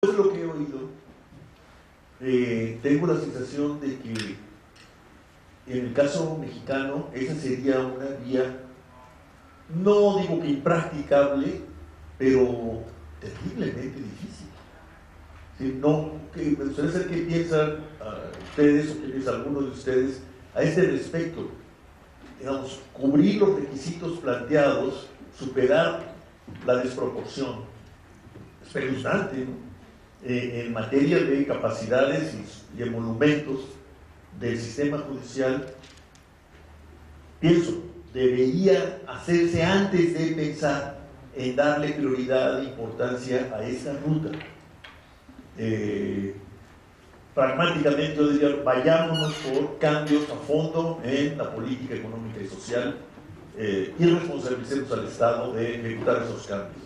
es lo que he oído, tengo la sensación de que en el caso mexicano esa sería una vía, no digo que impracticable, pero terriblemente difícil. ¿Sí? No, me gustaría saber qué piensan ustedes o qué piensa alguno de ustedes a este respecto. Digamos, cubrir los requisitos planteados, superar la desproporción espeluznante, ¿no? En materia de capacidades y emolumentos del sistema judicial, pienso, debería hacerse antes de pensar en darle prioridad e importancia a esa ruta. Pragmáticamente yo diría, vayámonos por cambios a fondo en la política económica y social y responsabilicemos al Estado de ejecutar esos cambios.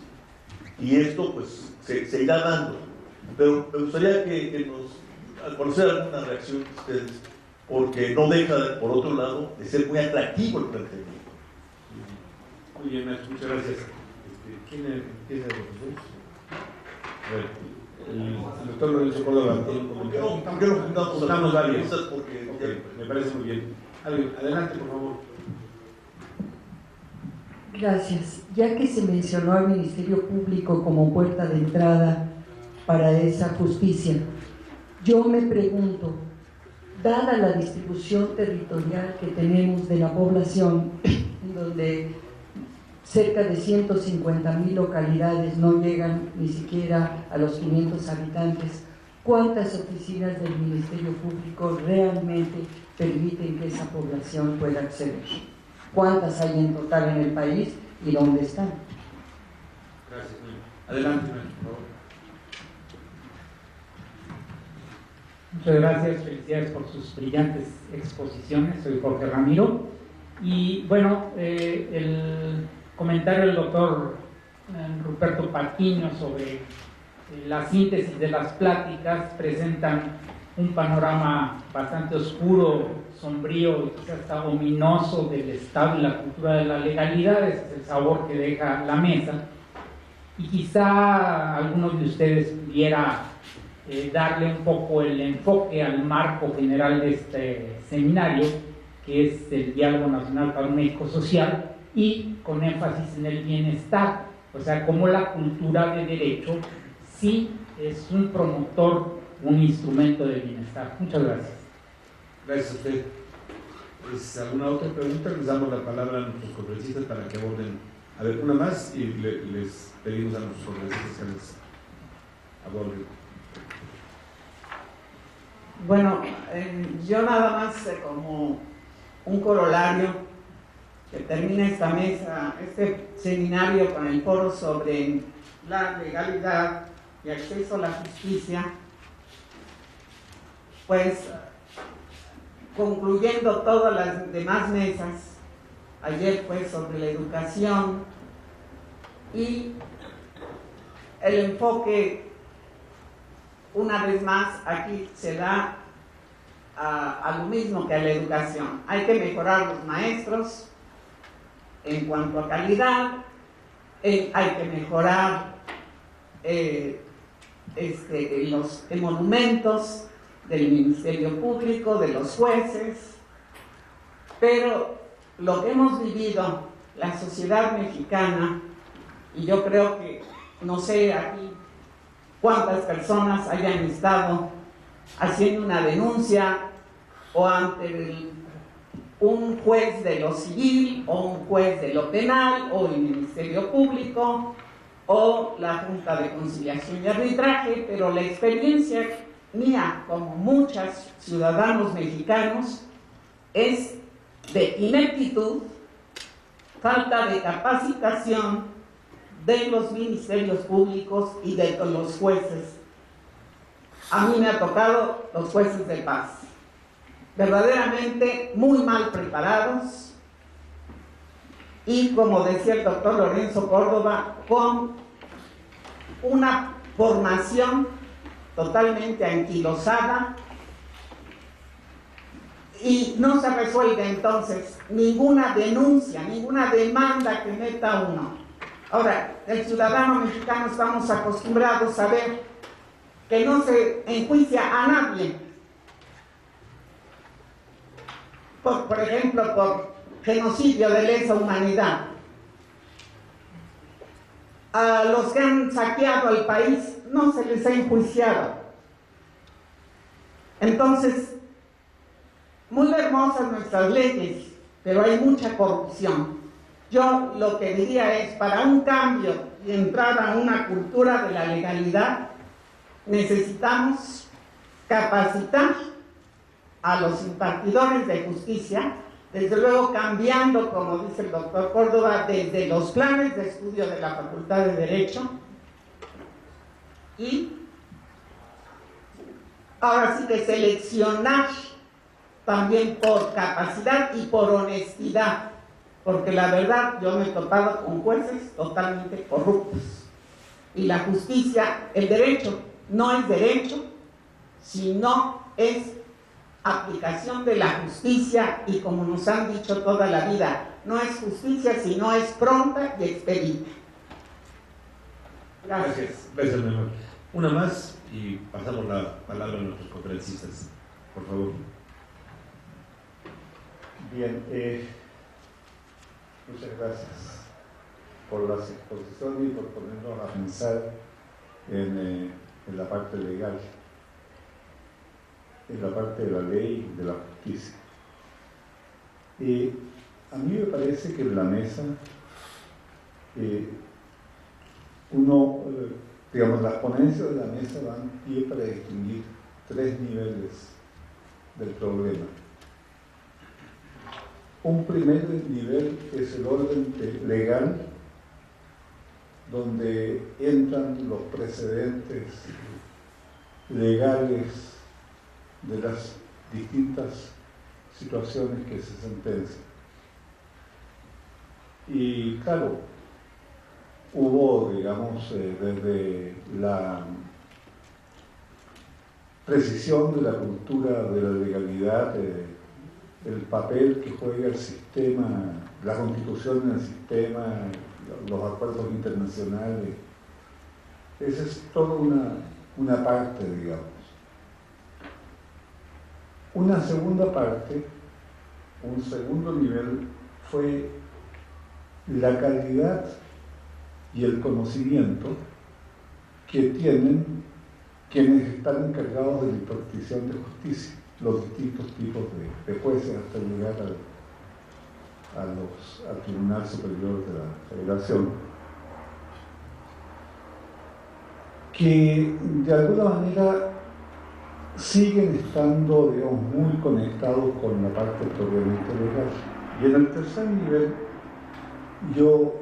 Y esto pues se irá dando, pero me gustaría que nos conocer alguna reacción de ustedes, porque no deja, por otro lado, de ser muy atractivo el planteamiento. Muy bien, Nacho, muchas gracias. ¿Quién empieza de profesores? A ver, el doctor Lorenzo Córdoba tiene un comentario. Aunque no juntamos varios. Porque Okay, me parece muy bien. Adelante, por favor. Gracias. Ya que se mencionó al Ministerio Público como puerta de entrada para esa justicia, yo me pregunto, dada la distribución territorial que tenemos de la población, donde cerca de 150,000 localidades no llegan ni siquiera a los 500 habitantes, ¿cuántas oficinas del Ministerio Público realmente permiten que esa población pueda acceder? ¿Cuántas hay en total en el país y dónde están? Gracias. Adelante, por favor. Muchas gracias, felicidades por sus brillantes exposiciones. Soy Jorge Ramiro. Y bueno, el comentario del doctor Ruperto Patiño sobre la síntesis de las pláticas presentan un panorama bastante oscuro, sombrío y quizás hasta ominoso del estado y la cultura de la legalidad. Ese es el sabor que deja la mesa. Y quizá algunos de ustedes pudiera darle un poco el enfoque al marco general de este seminario, que es el Diálogo Nacional para un México Social, y con énfasis en el bienestar, o sea, cómo la cultura de derecho sí es un promotor, un instrumento de bienestar. Muchas gracias. Gracias a usted. ¿Alguna otra pregunta? Les damos la palabra a nuestros conferencistas para que aborden. A ver, una más y les pedimos a nuestros conferencistas que les aborden. Bueno, yo nada más como un corolario que termina esta mesa, este seminario con el foro sobre la legalidad y acceso a la justicia, pues concluyendo todas las demás mesas, ayer fue sobre la educación y el enfoque, una vez más, aquí se da a lo mismo que a la educación. Hay que mejorar los maestros en cuanto a calidad, hay que mejorar los emolumentos del Ministerio Público, de los jueces, pero lo que hemos vivido, la sociedad mexicana, y yo creo que, no sé aquí cuántas personas hayan estado haciendo una denuncia o ante un juez de lo civil o un juez de lo penal o el Ministerio Público o la Junta de Conciliación y Arbitraje, pero la experiencia mía, como muchos ciudadanos mexicanos, es de ineptitud, falta de capacitación de los ministerios públicos y de los jueces. A mí me ha tocado los jueces de paz, verdaderamente muy mal preparados y, como decía el doctor Lorenzo Córdoba, con una formación totalmente anquilosada, y no se resuelve entonces ninguna denuncia, ninguna demanda que meta uno. Ahora, el ciudadano mexicano estamos acostumbrados a ver que no se enjuicia a nadie. Por ejemplo, por genocidio de lesa humanidad. A los que han saqueado el país no se les ha enjuiciado. Entonces, muy hermosas nuestras leyes, pero hay mucha corrupción. Yo lo que diría es, para un cambio y entrar a una cultura de la legalidad, necesitamos capacitar a los impartidores de justicia, desde luego cambiando, como dice el doctor Córdoba, desde los planes de estudio de la Facultad de Derecho, y ahora sí que seleccionar también por capacidad y por honestidad, porque la verdad yo me he topado con jueces totalmente corruptos, y la justicia, el derecho no es derecho, sino es aplicación de la justicia, y como nos han dicho toda la vida, no es justicia, sino es pronta y expedita. Gracias. Gracias, mi amor. Una más y pasamos la palabra a nuestros conferencistas, por favor. Bien, muchas gracias por las exposiciones y por ponernos a pensar en la parte legal, en la parte de la ley y de la justicia. A mí me parece que en la mesa digamos, las ponencias de la mesa dan pie para distinguir tres niveles del problema. Un primer nivel es el orden legal, donde entran los precedentes legales de las distintas situaciones que se sentencian. Y claro, hubo, digamos, desde la precisión de la cultura de la legalidad, el papel que juega el sistema, la constitución en el sistema, los acuerdos internacionales. Esa es toda una parte, digamos. Una segunda parte, un segundo nivel, fue la calidad y el conocimiento que tienen quienes están encargados de la impartición de justicia, los distintos tipos de jueces, hasta llegar al Tribunal Superior de la Federación, que de alguna manera siguen estando, digamos, muy conectados con la parte propiamente legal. Y en el tercer nivel yo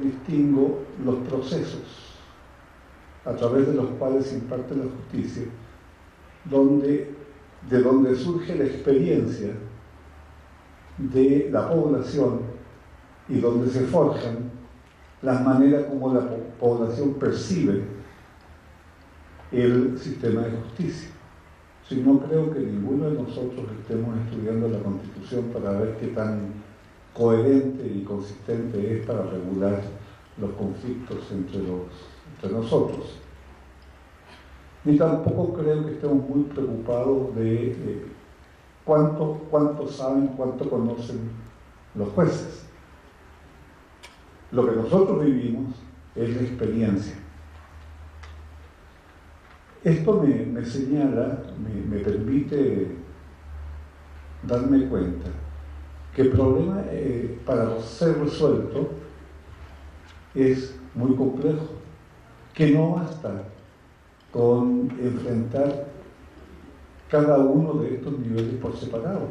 distingo los procesos a través de los cuales se imparte la justicia, de donde surge la experiencia de la población y donde se forjan las maneras como la población percibe el sistema de justicia. Si no, creo que ninguno de nosotros estemos estudiando la Constitución para ver qué tan coherente y consistente es para regular los conflictos entre nosotros. Ni tampoco creo que estemos muy preocupados de cuánto saben, cuánto conocen los jueces. Lo que nosotros vivimos es la experiencia. Esto me señala, me permite darme cuenta que el problema para ser resuelto es muy complejo, que no basta con enfrentar cada uno de estos niveles por separado.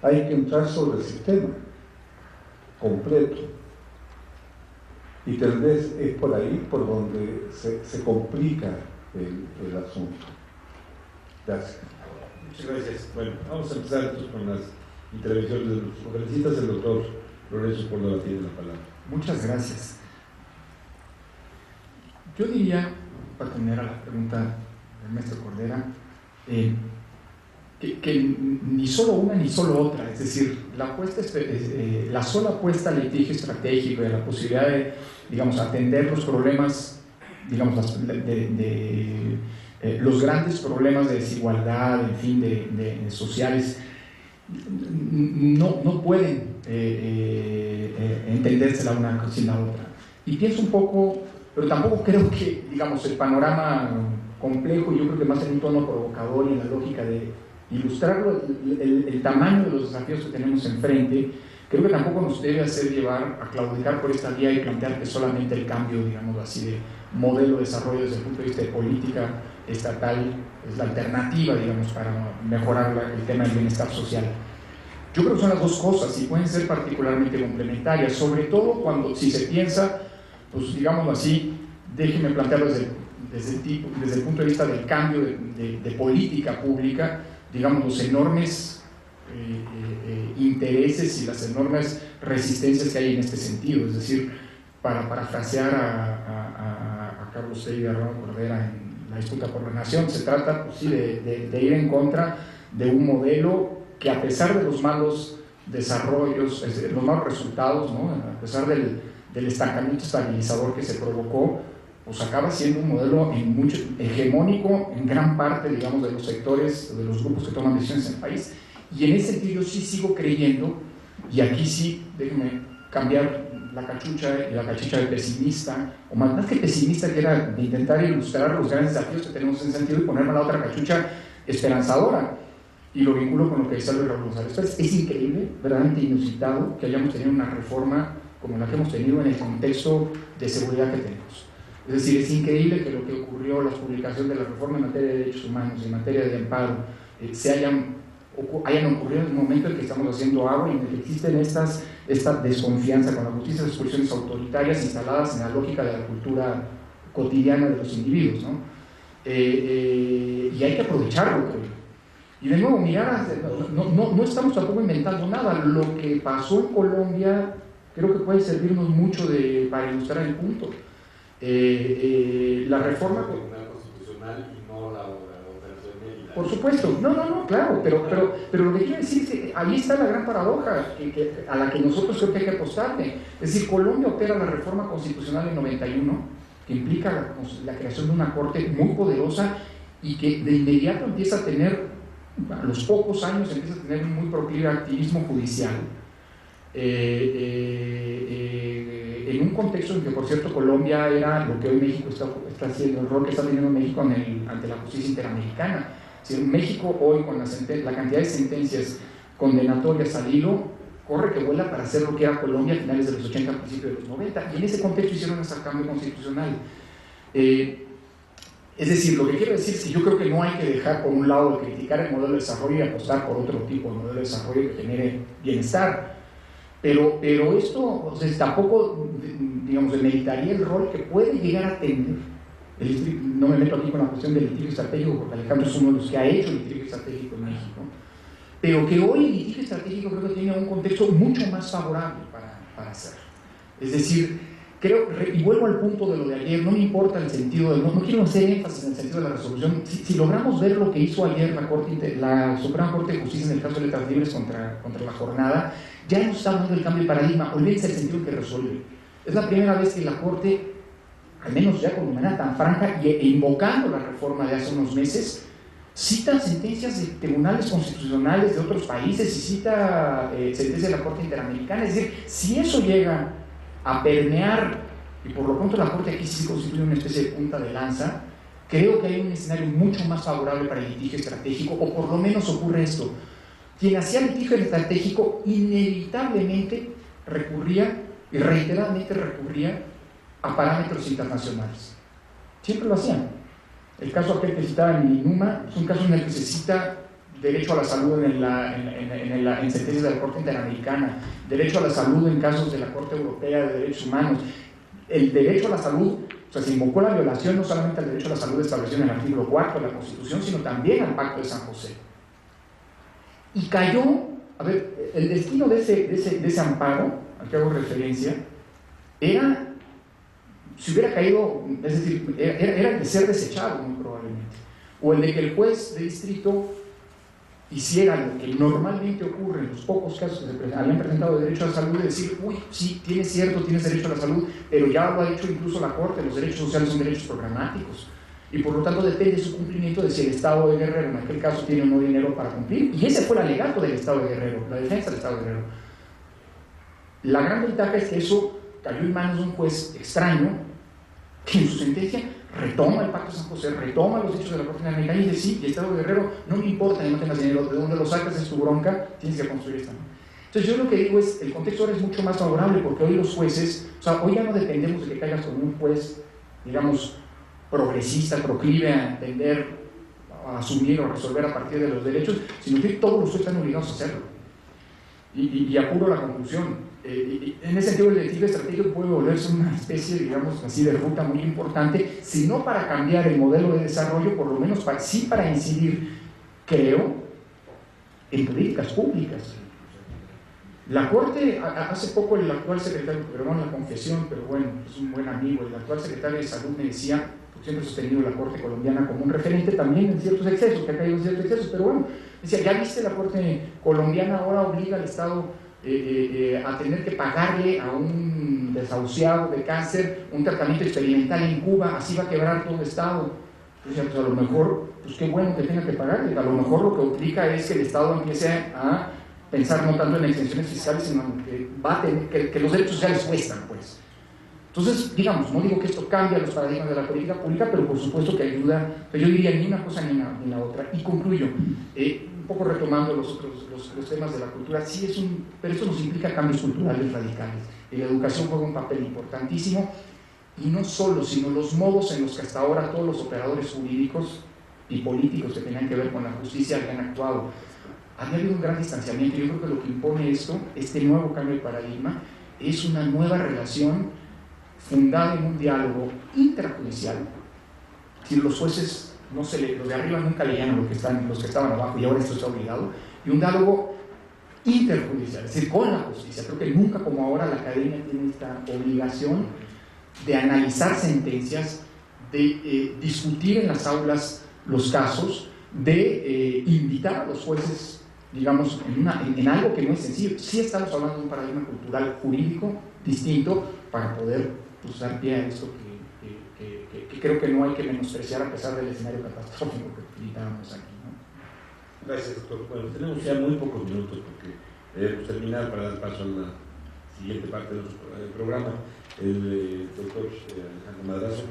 Hay que entrar sobre el sistema completo. Y tal vez es por ahí por donde se complica el asunto. Gracias. Muchas gracias. Bueno, vamos a empezar entonces con las intervenciones de los conferencistas. El doctor Lorenzo Córdoba tiene la palabra. Muchas gracias. Yo diría, para terminar a la pregunta del maestro Cordera, que ni solo una ni solo otra, es decir, la sola apuesta al litigio estratégico y a la posibilidad de, digamos, atender los problemas digamos, los grandes problemas de desigualdad, en fin, de sociales, no pueden entenderse la una sin la otra. Y pienso un poco, pero tampoco creo que, digamos, el panorama complejo, yo creo que más en un tono provocador y en la lógica de ilustrarlo, el tamaño de los desafíos que tenemos enfrente, creo que tampoco nos debe hacer llevar a claudicar por esta vía y plantear que solamente el cambio, digamos así, de modelo de desarrollo desde el punto de vista de política estatal es la alternativa, digamos, para mejorar el tema del bienestar social. Yo creo que son las dos cosas y pueden ser particularmente complementarias, sobre todo cuando, si se piensa, pues digámoslo así, déjenme plantearlo desde el punto de vista del cambio de política pública, digamos, los enormes intereses y las enormes resistencias que hay en este sentido. Es decir, para parafrasear a Carlos Tellez y a Ramón Cordera en la disputa por la nación, se trata, pues, sí, de ir en contra de un modelo que, a pesar de los malos desarrollos, los malos resultados, ¿no?, a pesar del estancamiento estabilizador que se provocó, pues acaba siendo un modelo hegemónico en gran parte, digamos, de los sectores, de los grupos que toman decisiones en el país. Y en ese sentido yo sí sigo creyendo, y aquí sí, déjenme cambiar la cachucha y la cachucha de pesimista, o más que pesimista, que era de intentar ilustrar los grandes desafíos que tenemos en ese sentido, y ponerme la otra cachucha esperanzadora. Y lo vinculo con lo que dice Luis Raúl González. Es increíble, verdaderamente inusitado, que hayamos tenido una reforma como la que hemos tenido en el contexto de seguridad que tenemos. Es decir, es increíble que lo que ocurrió, las publicaciones de la reforma en materia de derechos humanos, en materia de amparo, hayan ocurrido en el momento en que estamos haciendo agua y en el que existen esta desconfianza con la justicia, las posiciones autoritarias instaladas en la lógica de la cultura cotidiana de los individuos, ¿no? Y hay que aprovecharlo, creo yo. Y de nuevo, mirar, no estamos tampoco inventando nada. Lo que pasó en Colombia creo que puede servirnos mucho para ilustrar el punto. La reforma constitucional y no la operación Mérida. Por supuesto, no, claro, pero lo que quiero decir es que ahí está la gran paradoja a la que nosotros creo que hay que apostarle. Es decir, Colombia opera la reforma constitucional en 91, que implica la creación de una corte muy poderosa y que de inmediato empieza a tener, a los pocos años empieza a tener un muy proclive activismo judicial. En un contexto en que, por cierto, Colombia era lo que hoy México está haciendo, el rol que está teniendo México ante la justicia interamericana. Si en México hoy, con la cantidad de sentencias condenatorias al hilo, corre que vuela para hacer lo que era Colombia a finales de los 80, principios de los 90, y en ese contexto hicieron ese cambio constitucional. Es decir, lo que quiero decir es que yo creo que no hay que dejar por un lado de criticar el modelo de desarrollo y apostar por otro tipo de modelo de desarrollo que genere bienestar. Pero esto, o sea, tampoco, digamos, demeritaría el rol que puede llegar a tener. No me meto aquí con la cuestión del litigio estratégico, porque Alejandro es uno de los que ha hecho el litigio estratégico en México, pero que hoy el litigio estratégico creo que tiene un contexto mucho más favorable para hacerlo. Es decir, creo, y vuelvo al punto de lo de ayer, no me importa el sentido, no quiero hacer énfasis en el sentido de la resolución. Si logramos ver lo que hizo ayer la Suprema Corte de Justicia en el caso de letras libres contra la jornada, ya nos está dando el cambio de paradigma. Olvídense el sentido que resuelve. Es la primera vez que la Corte, al menos ya con manera tan franca e invocando la reforma de hace unos meses, cita sentencias de tribunales constitucionales de otros países y cita sentencias de la Corte Interamericana. Es decir, si eso llega a permear, y por lo pronto la Corte aquí sí constituye una especie de punta de lanza, creo que hay un escenario mucho más favorable para el litigio estratégico, o por lo menos ocurre esto. Quien hacía litigio estratégico inevitablemente recurría, y reiteradamente recurría, a parámetros internacionales. Siempre lo hacían. El caso aquel que citaba en Inuma es un caso en el que se cita derecho a la salud en sentencias de la Corte Interamericana, derecho a la salud en casos de la Corte Europea de Derechos Humanos. El derecho a la salud, o sea, se invocó la violación no solamente al derecho a la salud establecido en el artículo 4 de la Constitución, sino también al Pacto de San José. Y cayó, a ver, el destino de ese amparo al que hago referencia era, si hubiera caído, es decir, era el de ser desechado muy probablemente, o el de que el juez de distrito hiciera lo que normalmente ocurre en los pocos casos que se habían presentado de derecho a la salud, de decir, uy, sí, tienes derecho a la salud, pero ya lo ha dicho incluso la Corte, los derechos sociales son derechos programáticos, y por lo tanto depende de su cumplimiento de si el Estado de Guerrero en aquel caso tiene o no dinero para cumplir, y ese fue el alegato del Estado de Guerrero, la defensa del Estado de Guerrero. La gran ventaja es que eso cayó en manos de un juez extraño, que en su sentencia retoma el Pacto de San José, retoma los hechos de la Corte Interamericana y dice, sí, y Estado de Guerrero, no me importa que no tengas dinero, de donde lo sacas es tu bronca, tienes que construir esta. Entonces yo lo que digo es, el contexto ahora es mucho más favorable, porque hoy los jueces, o sea, hoy ya no dependemos de que caigas con un juez, digamos, progresista, proclive a entender, a asumir o a resolver a partir de los derechos, sino que todos los jueces están obligados a hacerlo. Y apuro la conclusión. En ese sentido, el detective estratégico puede volverse una especie, digamos así, de ruta muy importante, si no para cambiar el modelo de desarrollo, por lo menos sí para incidir, creo, en políticas públicas. La Corte, hace poco el actual secretario, perdón la confesión, pero bueno, es un buen amigo, el actual secretario de Salud me decía, porque siempre he sostenido la Corte colombiana como un referente también en ciertos excesos, que ha caído en ciertos excesos, pero bueno, decía, ya viste, la Corte colombiana ahora obliga al Estado a tener que pagarle a un desahuciado de cáncer un tratamiento experimental en Cuba, así va a quebrar todo el Estado. Entonces, pues a lo mejor, pues qué bueno que tenga que pagarle, a lo mejor lo que implica es que el Estado empiece a pensar no tanto en exenciones fiscales, sino que va a tener, que los derechos sociales cuestan, pues. Entonces, digamos, no digo que esto cambie los paradigmas de la política pública, pero por supuesto que ayuda, yo diría ni una cosa ni la otra. Y concluyo, un poco retomando los temas de la cultura, sí pero esto nos implica cambios culturales radicales. Y la educación juega un papel importantísimo, y no solo, sino los modos en los que hasta ahora todos los operadores jurídicos y políticos que tenían que ver con la justicia habían actuado. Había habido un gran distanciamiento. Yo creo que lo que impone esto, este nuevo cambio de paradigma, es una nueva relación fundada en un diálogo intrajudicial. Si los jueces, los de arriba nunca leían a los que estaban abajo, y ahora esto está obligado, y un diálogo interjudicial, es decir, con la justicia. Creo que nunca como ahora la academia tiene esta obligación de analizar sentencias, de discutir en las aulas los casos, de invitar a los jueces, digamos, en algo que no es sencillo. Sí estamos hablando de un paradigma cultural jurídico distinto para poder dar pie a esto que creo que no hay que menospreciar a pesar del escenario catastrófico que pintábamos aquí, ¿no? Gracias, doctor. Bueno, tenemos ya muy pocos minutos porque debemos terminar para dar paso a la siguiente parte de nuestro programa. El doctor Alejandro Madrazo.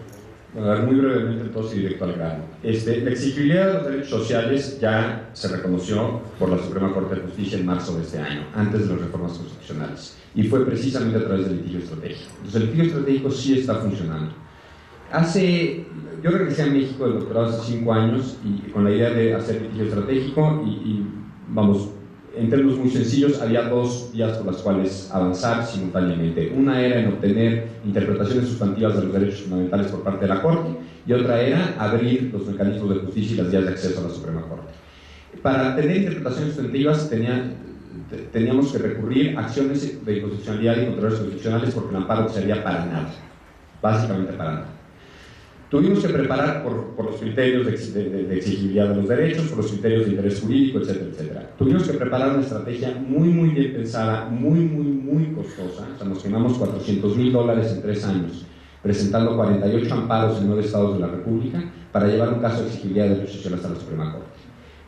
Bueno, a ver, muy brevemente entonces y directo al grano. La exigibilidad de los derechos sociales ya se reconoció por la Suprema Corte de Justicia en marzo de este año, antes de las reformas constitucionales, y fue precisamente a través del litigio estratégico. Entonces el litigio estratégico sí está funcionando. Yo regresé a México del doctorado hace 5 años y con la idea de hacer litigio estratégico vamos, en términos muy sencillos, había 2 vías por las cuales avanzar simultáneamente. Una era en obtener interpretaciones sustantivas de los derechos fundamentales por parte de la Corte, y otra era abrir los mecanismos de justicia y las vías de acceso a la Suprema Corte. Para tener interpretaciones sustantivas teníamos que recurrir a acciones de inconstitucionalidad y controles constitucionales, porque el amparo no servía para nada, básicamente para nada. Tuvimos que preparar por los criterios de exigibilidad de los derechos, por los criterios de interés jurídico, etcétera, etcétera. Tuvimos que preparar una estrategia muy bien pensada, muy costosa. O sea, nos quemamos $400,000 en 3 años, presentando 48 amparos en 9 estados de la República para llevar un caso de exigibilidad de derechos sociales a la Suprema Corte.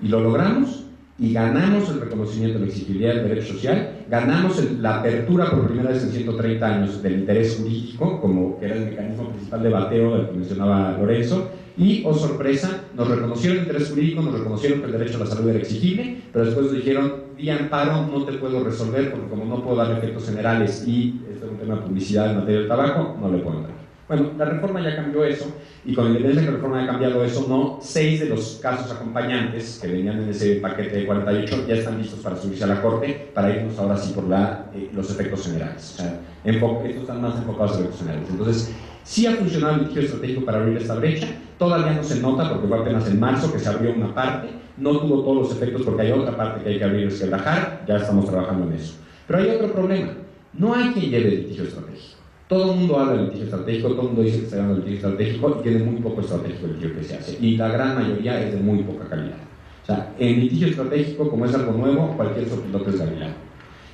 Y lo logramos, y ganamos el reconocimiento de la exigibilidad del derecho social, ganamos la apertura por primera vez en 130 años del interés jurídico, como que era el mecanismo principal de bateo del que mencionaba Lorenzo, y, oh sorpresa, nos reconocieron el interés jurídico, nos reconocieron que el derecho a la salud era exigible, pero después nos dijeron, vía amparo no te puedo resolver, porque como no puedo dar efectos generales y esto es un tema de publicidad en materia del tabaco, no le puedo entrar. Bueno, la reforma ya cambió eso, y con independencia de que la reforma haya cambiado eso, no 6 de los casos acompañantes que venían en ese paquete de 48 ya están listos para subirse a la Corte, para irnos ahora sí por los efectos generales. O sea, estos están más enfocados en efectos generales. Entonces, sí ha funcionado el litigio estratégico para abrir esta brecha, todavía no se nota porque fue apenas en marzo que se abrió una parte, no tuvo todos los efectos porque hay otra parte que hay que abrir, es quebrajar, ya estamos trabajando en eso. Pero hay otro problema, no hay quien lleve el litigio estratégico. Todo el mundo habla del litigio estratégico, todo el mundo dice que está hablando del litigio estratégico y tiene muy poco estratégico el litigio que se hace. Y la gran mayoría es de muy poca calidad. O sea, en litigio estratégico, como es algo nuevo, cualquier sopilote es gavilán.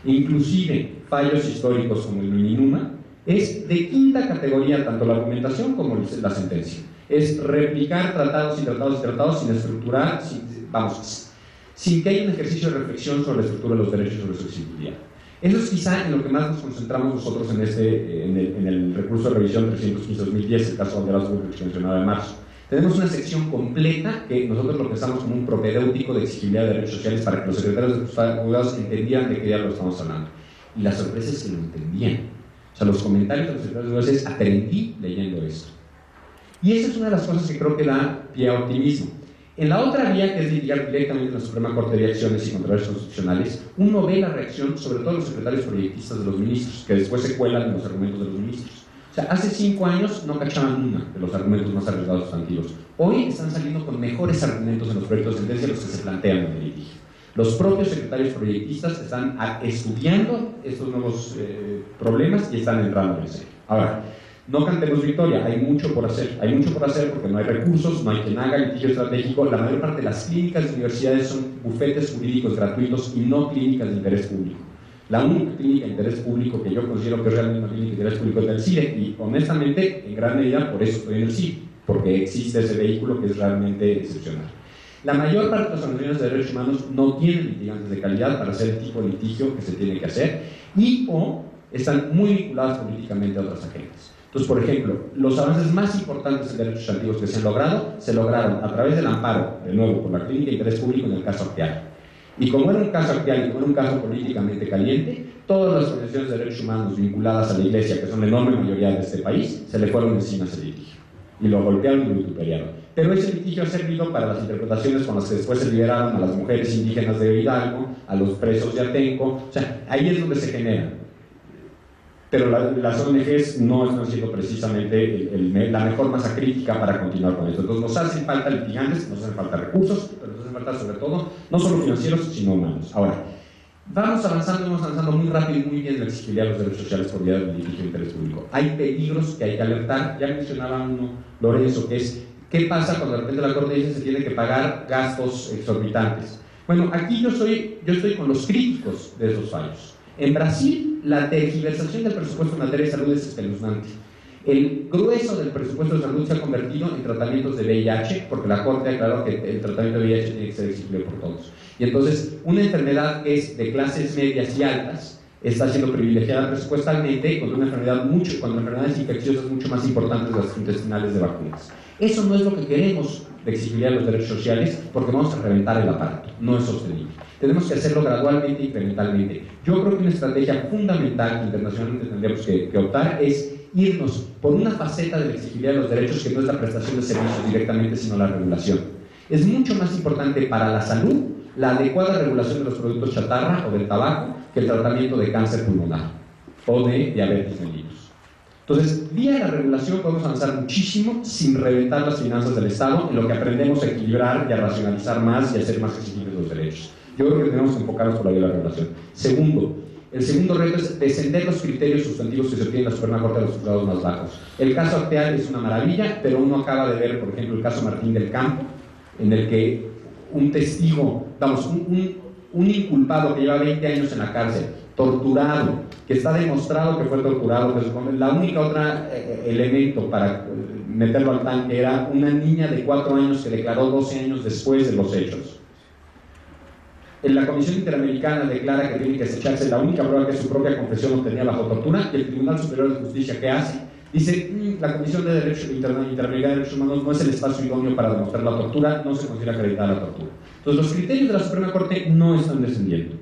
Inclusive, fallos históricos como el Mininuma, es de quinta categoría tanto la argumentación como la sentencia. Es replicar tratados y tratados y tratados sin estructurar, sin que haya un ejercicio de reflexión sobre la estructura de los derechos y sobre su exigibilidad. Eso es quizá en lo que más nos concentramos nosotros en el recurso de revisión 315-2010, el caso de Alderaz-Burrich que mencionaba de marzo. Tenemos una sección completa que nosotros lo pensamos como un propedéutico de exigibilidad de derechos sociales para que los secretarios de juzgados entendieran de qué diablo estamos hablando. Y la sorpresa es que lo entendían. O sea, los comentarios de los secretarios de juzgados es: aprendí leyendo esto. Y esa es una de las cosas que creo que da pie a optimismo. En la otra vía, que es litigar directamente en la Suprema Corte de Acciones y Controversias Constitucionales, uno ve la reacción, sobre todo de los secretarios proyectistas de los ministros, que después se cuelan en los argumentos de los ministros. O sea, hace 5 años no cachaban uno de los argumentos más arriesgados sustantivos. Hoy están saliendo con mejores argumentos en los proyectos de sentencia los que se plantean en el litigio. Los propios secretarios proyectistas están estudiando estos nuevos problemas y están entrando en serio. Ahora, no cantemos victoria, hay mucho por hacer. Hay mucho por hacer porque no hay recursos, no hay quien haga litigio estratégico. La mayor parte de las clínicas de universidades son bufetes jurídicos gratuitos y no clínicas de interés público. La única clínica de interés público que yo considero que es realmente una clínica de interés público es del CIDE, y honestamente, en gran medida, por eso estoy en el CIDE, porque existe ese vehículo que es realmente excepcional. La mayor parte de las organizaciones de derechos humanos no tienen litigantes de calidad para hacer el tipo de litigio que se tiene que hacer, o están muy vinculadas políticamente a otras agendas. Entonces, por ejemplo, los avances más importantes en derechos sustantivos que se lograron a través del amparo, de nuevo, por la clínica de interés público en el caso Acteal. Y como era un caso Acteal y como era un caso políticamente caliente, todas las organizaciones de derechos humanos vinculadas a la Iglesia, que son la enorme mayoría de este país, se le fueron encima a ese litigio. Y lo golpearon y lo vituperiaron. Pero ese litigio ha servido para las interpretaciones con las que después se liberaron a las mujeres indígenas de Hidalgo, a los presos de Atenco. O sea, ahí es donde se genera. Pero las ONGs no están siendo precisamente la mejor masa crítica para continuar con esto. Entonces nos hacen falta litigantes, nos hacen falta recursos, pero nos hacen falta sobre todo, no solo financieros, sino humanos. Ahora, vamos avanzando muy rápido y muy bien en la exigibilidad de los derechos sociales por vía del litigio de interés público. Hay peligros que hay que alertar. Ya mencionaba uno, Lorenzo, que es ¿qué pasa cuando de repente la Corte dice que se tiene que pagar gastos exorbitantes? Bueno, aquí yo estoy con los críticos de esos fallos. En Brasil, la tergiversación del presupuesto en materia de salud es espeluznante. El grueso del presupuesto de salud se ha convertido en tratamientos de VIH, porque la Corte aclaró que el tratamiento de VIH tiene que ser exigible por todos. Y entonces, una enfermedad que es de clases medias y altas está siendo privilegiada presupuestalmente cuando enfermedades infecciosas mucho más importantes de las intestinales de vacunas. Eso no es lo que queremos de exigibilidad de los derechos sociales, porque vamos a reventar el aparato, no es sostenible. Tenemos que hacerlo gradualmente e incrementalmente. Yo creo que una estrategia fundamental que internacionalmente tendríamos que optar es irnos por una faceta de la exigibilidad de los derechos que no es la prestación de servicios directamente, sino la regulación. Es mucho más importante para la salud la adecuada regulación de los productos chatarra o del tabaco que el tratamiento de cáncer pulmonar o de diabetes mellitus. Entonces, vía la regulación podemos avanzar muchísimo sin reventar las finanzas del Estado, en lo que aprendemos a equilibrar y a racionalizar más y a hacer más exigibles los derechos. Yo creo que tenemos que enfocarnos por la vía de la regulación. Segundo, el segundo reto es descender los criterios sustantivos que se obtienen en la Suprema Corte de los juzgados más bajos. El caso Acteal es una maravilla, pero uno acaba de ver, por ejemplo, el caso Martín del Campo, en el que un testigo, un inculpado que lleva 20 años en la cárcel, torturado, que está demostrado que fue torturado, que la única otra elemento para meterlo al tanque era una niña de 4 años que declaró 12 años después de los hechos. La Comisión Interamericana declara que tiene que desecharse la única prueba, que es su propia confesión obtenida bajo tortura, y el Tribunal Superior de Justicia, ¿qué hace? Dice, la Comisión de Derechos Interamericana de Derechos Humanos no es el espacio idóneo para demostrar la tortura, no se considera acreditada la tortura. Entonces los criterios de la Suprema Corte no están descendiendo.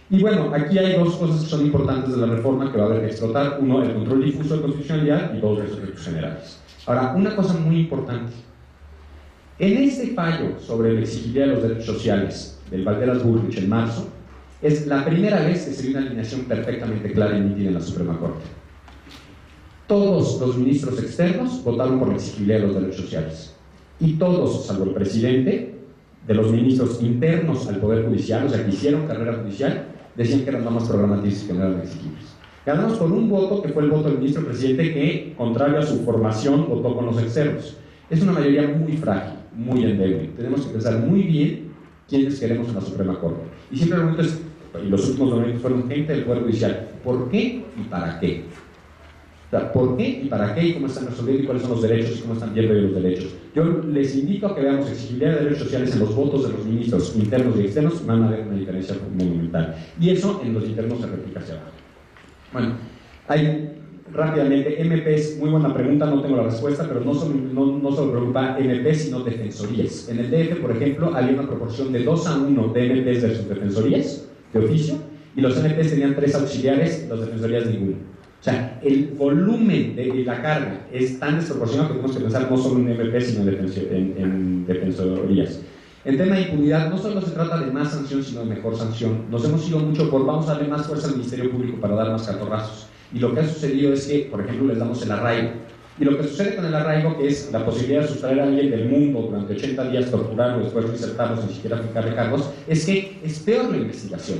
Y bueno, aquí hay dos cosas que son importantes de la reforma que va a haber que explotar. Uno, el control difuso de constitucionalidad, y dos, los efectos generales. Ahora, una cosa muy importante. En este fallo sobre la exigibilidad de los derechos sociales del Valderas-Burrich en marzo, es la primera vez que se dio una alineación perfectamente clara y nítida en la Suprema Corte. Todos los ministros externos votaron por la exigibilidad de los derechos sociales. Y todos, salvo el presidente, de los ministros internos al Poder Judicial, o sea, que hicieron carrera judicial, decían que eran normas programatistas y que no eran exigibles. Ganamos por un voto, que fue el voto del ministro presidente, que, contrario a su formación, votó con los externos. Es una mayoría muy frágil, muy endeble. Tenemos que pensar muy bien ¿quiénes queremos en la Suprema Corte? Y siempre el momento y los últimos momentos fueron gente del Poder Judicial. ¿Por qué y para qué? O sea, ¿por qué y para qué? ¿Y cómo están resolviendo? ¿Y cuáles son los derechos? ¿Y cómo están viendo los derechos? Yo les invito a que veamos exigibilidad de derechos sociales en los votos de los ministros internos y externos. Van a ver una diferencia monumental. Y eso en los internos se replica hacia abajo. Bueno, hay rápidamente MPs, muy buena pregunta, no tengo la respuesta, pero no solo preocupa MPs, sino defensorías. En el DF, por ejemplo, había una proporción de 2:1 de MPs versus defensorías de oficio, y los MPs tenían 3 auxiliares, las defensorías ninguno. O sea, el volumen de la carga es tan desproporcionado que tenemos que pensar no solo en MP, sino en defensorías. En tema de impunidad, no solo se trata de más sanción, sino de mejor sanción. Nos hemos ido mucho por vamos a darle más fuerza al Ministerio Público para dar más catorrazos. Y lo que ha sucedido es que, por ejemplo, les damos el arraigo. Y lo que sucede con el arraigo, que es la posibilidad de sustraer a alguien del mundo durante 80 días, torturarlo, después reinsertarlo sin siquiera fijarle cargos, es que es peor la investigación.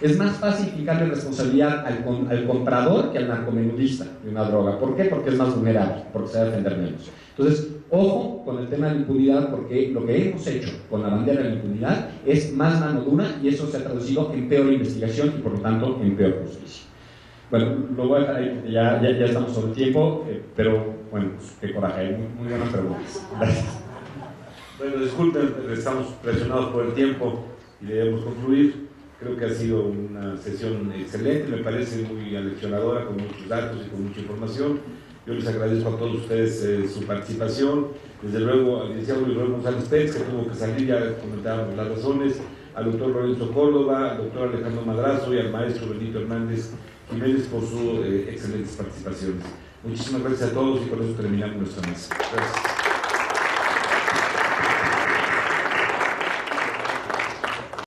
Es más fácil fijarle responsabilidad al comprador que al narcomenudista de una droga. ¿Por qué? Porque es más vulnerable, porque se va a defender menos. Entonces, ojo con el tema de la impunidad, porque lo que hemos hecho con la bandera de la impunidad es más mano dura, y eso se ha traducido en peor investigación y por lo tanto en peor justicia. Bueno, lo voy a dejar ahí porque ya estamos sobre el tiempo, pero bueno, pues, qué coraje, hay muy buenas preguntas. Gracias. Bueno, disculpen, estamos presionados por el tiempo y debemos concluir. Creo que ha sido una sesión excelente, me parece muy aleccionadora, con muchos datos y con mucha información. Yo les agradezco a todos ustedes su participación. Desde luego al licenciado Luis Roberto González Pérez, que tuvo que salir, ya comentábamos las razones, al doctor Lorenzo Córdoba, al doctor Alejandro Madrazo y al maestro Benito Hernández Jiménez por sus excelentes participaciones. Muchísimas gracias a todos y con eso terminamos nuestra mesa. Gracias.